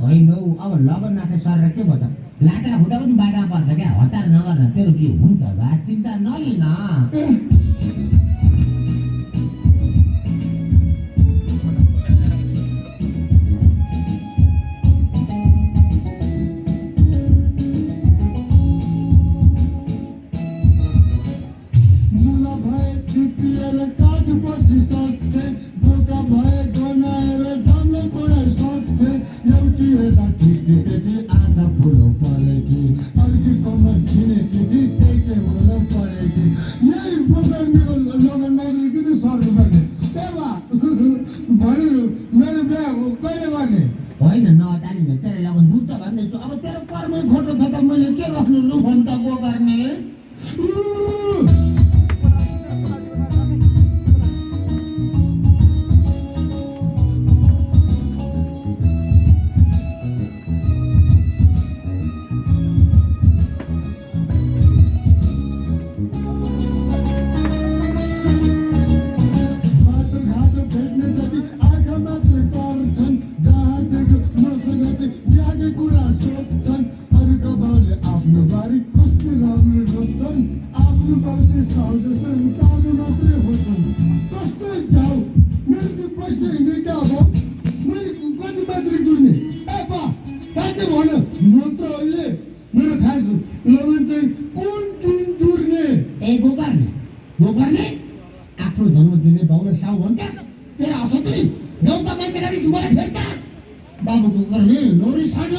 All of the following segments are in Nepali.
होइन हौ, अब लगन नाथे सर के भयो त? लाटा खुट्टा पनि बाटा पर्छ क्या, हतार नगर्न, तेरो के हुन्छ बा, चिन्ता नलिन। होइन नतालिने, तेरो लगन बुझ्छ भन्दैछु। अब तेरो कर्मै खोटो छ त मैले के गर्नु लु भन् त, को गर्ने? गोकर्णले आफ्नो जन्मदिने बाउलाई साउ भन्छस्? तेरा असोत्री गाउँका मान्छे गरिस् मलाई फेर्छस्? बाबु गोकर्णे नोरिस होइन।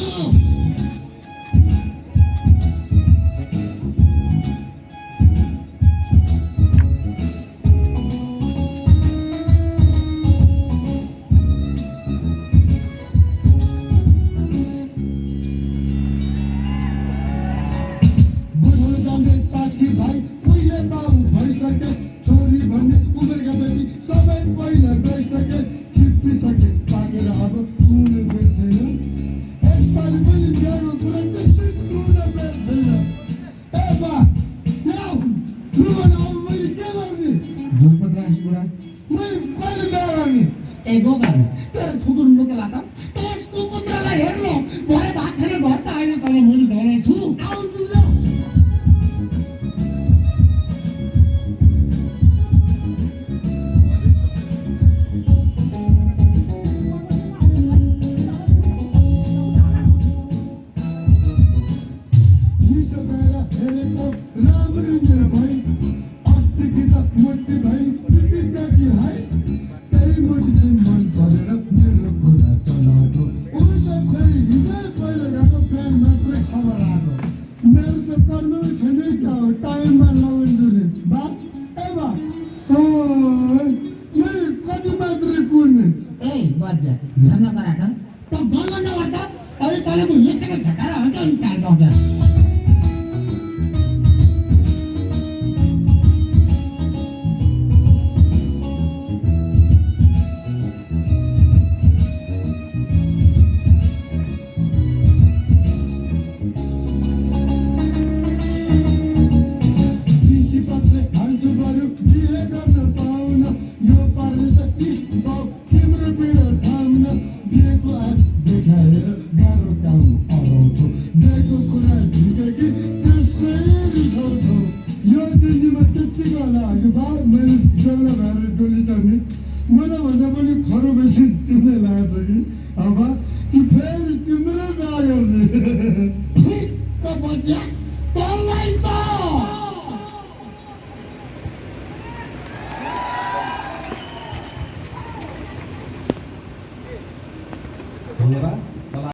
Jangan nak kata, tak bangun nak kata, kalau kalau pun mesti kan cakap, orang tu cakap apa?